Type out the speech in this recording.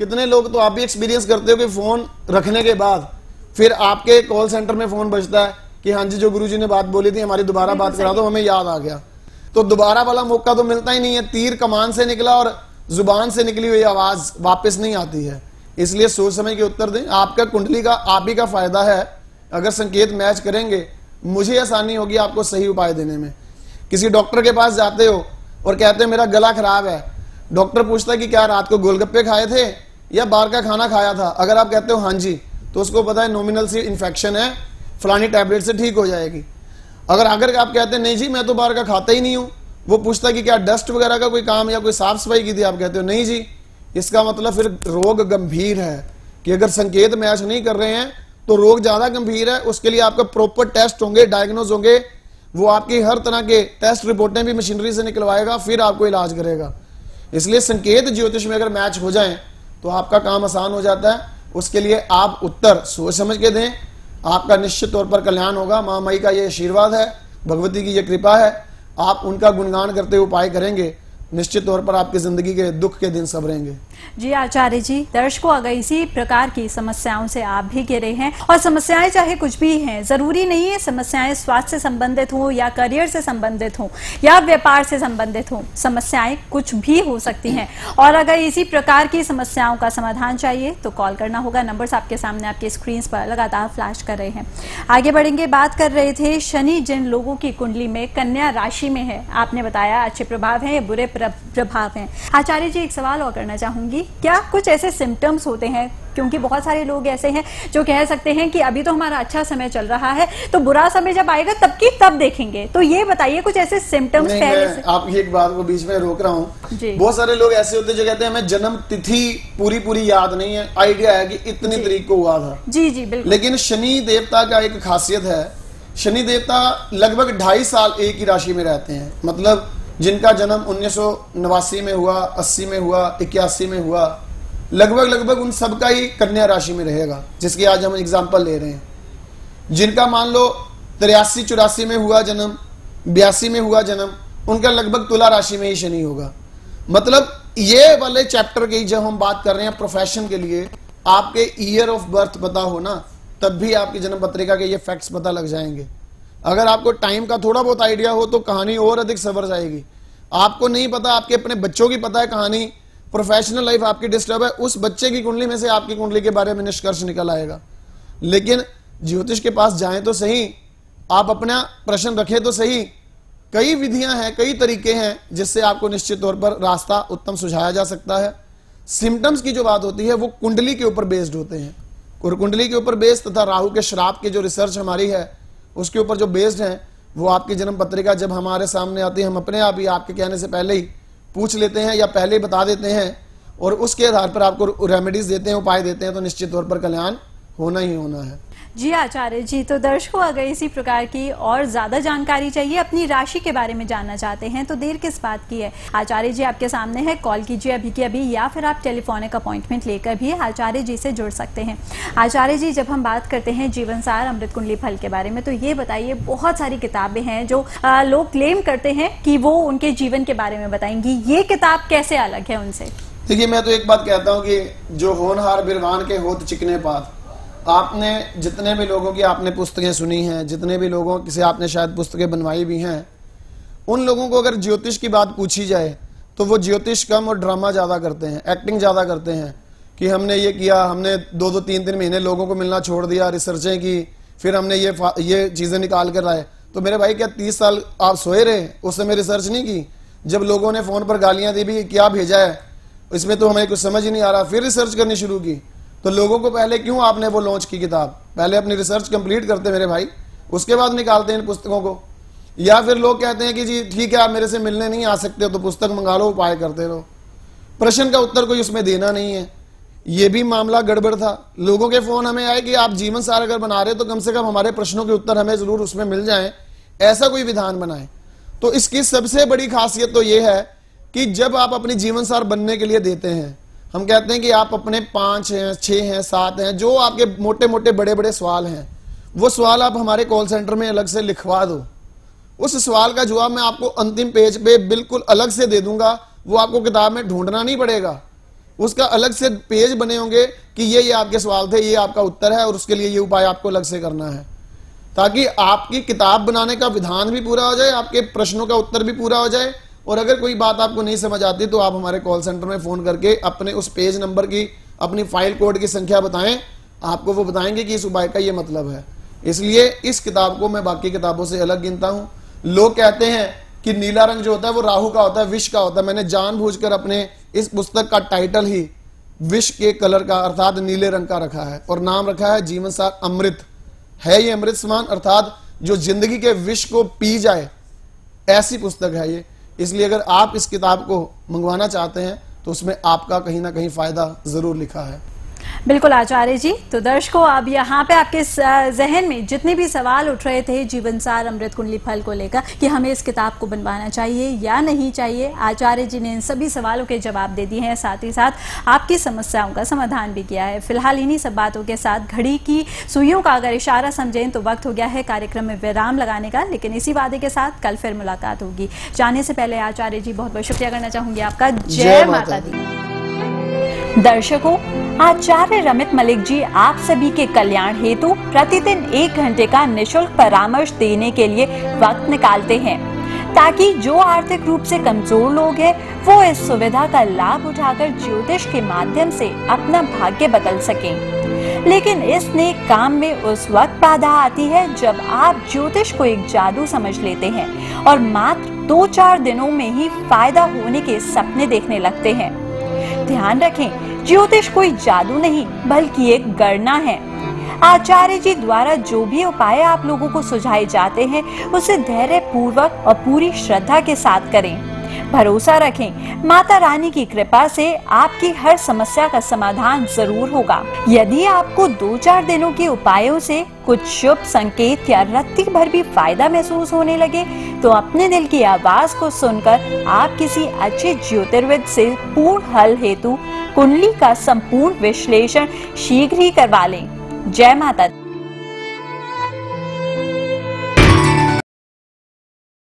कितने लोग, तो आप भी एक्सपीरियंस करते हो कि फोन रखने के बाद फिर आपके कॉल सेंटर में फोन बजता है कि हाँ जी जो गुरुजी ने बात बोली थी हमारी दोबारा बात करा दो, हमें याद आ गया। तो दोबारा वाला मौका तो मिलता ही नहीं है। तीर कमान से निकला और जुबान से निकली हुई आवाज वापस नहीं आती है। इसलिए सोच समझ के उत्तर दें। आपका कुंडली का आप ही का फायदा है। अगर संकेत मैच करेंगे मुझे आसानी होगी आपको सही उपाय देने में। किसी डॉक्टर के पास जाते हो और कहते हो मेरा गला खराब है, डॉक्टर पूछता है कि क्या रात को गोलगप्पे खाए थे या बाहर का खाना खाया था। अगर आप कहते हो हाँ जी, तो उसको पता है नॉमिनल सी इन्फेक्शन है, फलानी टैबलेट से ठीक हो जाएगी। अगर आप कहते हैं नहीं जी मैं तो बाहर का खाता ही नहीं हूं, वो पूछता है कि क्या डस्ट वगैरह का कोई काम या कोई साफ सफाई की थी, आप कहते हो नहीं जी, इसका मतलब फिर रोग गंभीर है। कि अगर संकेत मैच नहीं कर रहे हैं तो रोग ज्यादा गंभीर है। उसके लिए आपका प्रॉपर टेस्ट होंगे, डायग्नोज होंगे, वो आपकी हर तरह के टेस्ट रिपोर्टें भी मशीनरी से निकलवाएगा, फिर आपको इलाज करेगा। इसलिए संकेत ज्योतिष में अगर मैच हो जाएं तो आपका काम आसान हो जाता है। उसके लिए आप उत्तर सोच समझ के दें, आपका निश्चित तौर पर कल्याण होगा। मां माई का ये आशीर्वाद है, भगवती की ये कृपा है। आप उनका गुणगान करते हुए उपाय करेंगे, निश्चित तौर पर आपकी जिंदगी के दुख के दिन सबरेंगे। जी आचार्य जी, दर्शकों अगर इसी प्रकार की समस्याओं से आप भी घिरे हैं, और समस्याएं चाहे कुछ भी हैं, जरूरी नहीं है समस्याएं स्वास्थ्य से संबंधित हो या करियर से संबंधित हो या व्यापार से संबंधित हो, समस्याएं कुछ भी हो सकती हैं। और अगर इसी प्रकार की समस्याओं का समाधान चाहिए तो कॉल करना होगा। नंबर्स आपके सामने आपके स्क्रीन पर लगातार फ्लैश कर रहे हैं। आगे बढ़ेंगे, बात कर रहे थे शनि जिन लोगों की कुंडली में कन्या राशि में है, आपने बताया अच्छे प्रभाव हैं या बुरे प्रभाव हैं। आचार्य जी एक सवाल और करना चाहूंगी, क्या कुछ ऐसे सिम्टम्स होते हैं, क्योंकि बहुत सारे लोग ऐसे हैं जो कह सकते हैं कि अभी तो हमारा अच्छा समय चल रहा है, तो बुरा समय जब आएगा तब की तब देखेंगे, तो ये बताइए कुछ ऐसे सिम्टम्स पहले से। आप एक बात को बीच में रोक रहा हूँ, बहुत सारे लोग ऐसे होते हैं जो कहते हैं हमें जन्म तिथि पूरी याद नहीं है, आइडिया है कि इतनी तारीख को हुआ था। जी जी बिल्कुल। लेकिन शनि देवता का एक खासियत है, शनि देवता लगभग 2.5 साल एक ही राशि में रहते हैं। मतलब जिनका जन्म 1989 में हुआ, 80 में हुआ, 81 में हुआ, लगभग उन सबका ही कन्या राशि में रहेगा, जिसकी आज हम एग्जांपल ले रहे हैं। जिनका मान लो 83-84 में हुआ जन्म, 82 में हुआ जन्म, उनका लगभग तुला राशि में ही शनि होगा। मतलब ये वाले चैप्टर की जब हम बात कर रहे हैं प्रोफेशन के लिए, आपके ईयर ऑफ बर्थ पता हो ना, तब भी आपकी जन्म पत्रिका के ये फैक्ट्स पता लग जाएंगे। अगर आपको टाइम का थोड़ा बहुत आइडिया हो तो कहानी और अधिक सवर जाएगी। आपको नहीं पता, आपके अपने बच्चों की पता है कहानी, प्रोफेशनल लाइफ आपकी डिस्टर्ब है, उस बच्चे की कुंडली में से आपकी कुंडली के बारे में निष्कर्ष निकल आएगा। लेकिन ज्योतिष के पास जाएं तो सही, आप अपना प्रश्न रखें तो सही। कई विधियां हैं, कई तरीके हैं जिससे आपको निश्चित तौर पर रास्ता उत्तम सुझाया जा सकता है। सिम्टम्स की जो बात होती है वो कुंडली के ऊपर बेस्ड होते हैं, और कुंडली के ऊपर बेस्ड तथा राहु के श्राप की जो रिसर्च हमारी है उसके ऊपर जो बेस्ड है, वो आपकी जन्म पत्रिका जब हमारे सामने आती है, हम अपने आप ही आपके कहने से पहले ही पूछ लेते हैं या पहले ही बता देते हैं, और उसके आधार पर आपको रेमेडीज देते हैं, उपाय देते हैं, तो निश्चित तौर पर कल्याण होना ही होना है। जी आचार्य जी, तो दर्शकों अगर इसी प्रकार की और ज्यादा जानकारी चाहिए, अपनी राशि के बारे में जानना चाहते हैं, तो देर किस बात की है। आचार्य जी आपके सामने है, कॉल कीजिए अभी के अभी, या फिर आप टेलीफोनिक अपॉइंटमेंट लेकर भी आचार्य जी से जुड़ सकते हैं। आचार्य जी, जब हम बात करते हैं जीवनसार अमृत कुंडली फल के बारे में, तो ये बताइए, बहुत सारी किताबें हैं जो लोग क्लेम करते हैं कि वो उनके जीवन के बारे में बताएंगी, ये किताब कैसे अलग है उनसे? देखिए, मैं तो एक बात कहता हूँ कि जो होनहार बिरवान के होत चिकने पात, आपने जितने भी लोगों की आपने पुस्तकें सुनी हैं, जितने भी लोगों से आपने शायद पुस्तकें बनवाई भी हैं, उन लोगों को अगर ज्योतिष की बात पूछी जाए तो वो ज्योतिष कम और ड्रामा ज्यादा करते हैं, एक्टिंग ज्यादा करते हैं कि हमने ये किया, हमने 2-3 महीने लोगों को मिलना छोड़ दिया, रिसर्चें की, फिर हमने ये चीजें निकाल कर लाए। तो मेरे भाई क्या 30 साल आप सोए रहे, उस समय रिसर्च नहीं की? जब लोगों ने फोन पर गालियां दी भी क्या भेजा है, इसमें तो हमें कुछ समझ ही नहीं आ रहा, फिर रिसर्च करनी शुरू की। तो लोगों को पहले क्यों आपने वो लॉन्च की किताब? पहले अपनी रिसर्च कंप्लीट करते मेरे भाई, उसके बाद निकालते हैं इन पुस्तकों को। या फिर लोग कहते हैं कि जी ठीक है आप मेरे से मिलने नहीं आ सकते तो पुस्तक मंगा लो, उपाय करते रहो, प्रश्न का उत्तर कोई उसमें देना नहीं है। ये भी मामला गड़बड़ था। लोगों के फोन हमें आए कि आप जीवन सार अगर बना रहे तो कम से कम हमारे प्रश्नों के उत्तर हमें जरूर उसमें मिल जाए, ऐसा कोई विधान बनाए। तो इसकी सबसे बड़ी खासियत तो यह है कि जब आप अपनी जीवन सार बनने के लिए देते हैं, हम कहते हैं कि आप अपने 5 हैं, 6 हैं, 7 हैं, जो आपके मोटे मोटे बड़े बड़े सवाल हैं, वो सवाल आप हमारे कॉल सेंटर में अलग से लिखवा दो। उस सवाल का जवाब मैं आपको अंतिम पेज पे बिल्कुल अलग से दे दूंगा, वो आपको किताब में ढूंढना नहीं पड़ेगा। उसका अलग से पेज बने होंगे कि ये आपके सवाल थे, ये आपका उत्तर है और उसके लिए ये उपाय आपको अलग से करना है, ताकि आपकी किताब बनाने का विधान भी पूरा हो जाए, आपके प्रश्नों का उत्तर भी पूरा हो जाए। और अगर कोई बात आपको नहीं समझ आती तो आप हमारे कॉल सेंटर में फोन करके अपने उस पेज नंबर की, अपनी फाइल कोड की संख्या बताएं, आपको वो बताएंगे कि इस उपाय का ये मतलब है। इसलिए इस किताब को मैं बाकी किताबों से अलग गिनता हूं। लोग कहते हैं कि नीला रंग जो होता है वो राहु का होता है, विष का होता है। मैंने जानबूझकर अपने इस पुस्तक का टाइटल ही विष के कलर का अर्थात नीले रंग का रखा है और नाम रखा है जीवन सार अमृत। है ये अमृत समान, अर्थात जो जिंदगी के विष को पी जाए ऐसी पुस्तक है ये। इसलिए अगर आप इस किताब को मंगवाना चाहते हैं तो उसमें आपका कहीं ना कहीं फायदा जरूर लिखा है। बिल्कुल आचार्य जी। तो दर्शकों, अब यहाँ पे आपके जहन में जितने भी सवाल उठ रहे थे जीवनसार अमृत कुंडली फल को लेकर कि हमें इस किताब को बनवाना चाहिए या नहीं चाहिए, आचार्य जी ने इन सभी सवालों के जवाब दे दिए हैं, साथ ही साथ आपकी समस्याओं का समाधान भी किया है। फिलहाल इन्हीं सब बातों के साथ घड़ी की सुइयों का अगर इशारा समझें तो वक्त हो गया है कार्यक्रम में विराम लगाने का, लेकिन इसी वादे के साथ कल फिर मुलाकात होगी। जाने से पहले आचार्य जी बहुत बहुत शुक्रिया करना चाहूंगी आपका। जय माता दी। दर्शकों, आचार्य रमित मलिक जी आप सभी के कल्याण हेतु प्रतिदिन 1 घंटे का निशुल्क परामर्श देने के लिए वक्त निकालते हैं, ताकि जो आर्थिक रूप से कमजोर लोग हैं वो इस सुविधा का लाभ उठाकर ज्योतिष के माध्यम से अपना भाग्य बदल सकें। लेकिन इस नेक काम में उस वक्त बाधा आती है जब आप ज्योतिष को एक जादू समझ लेते हैं और मात्र 2-4 दिनों में ही फायदा होने के सपने देखने लगते हैं। ध्यान रखें, ज्योतिष कोई जादू नहीं बल्कि एक गणना है। आचार्य जी द्वारा जो भी उपाय आप लोगों को सुझाए जाते हैं उसे धैर्य पूर्वक और पूरी श्रद्धा के साथ करें। भरोसा रखें, माता रानी की कृपा से आपकी हर समस्या का समाधान जरूर होगा। यदि आपको 2-4 दिनों के उपायों से कुछ शुभ संकेत या रत्ती भर भी फायदा महसूस होने लगे तो अपने दिल की आवाज को सुनकर आप किसी अच्छे ज्योतिर्विद से पूर्ण हल हेतु कुंडली का संपूर्ण विश्लेषण शीघ्र ही करवा लें। जय माता दी।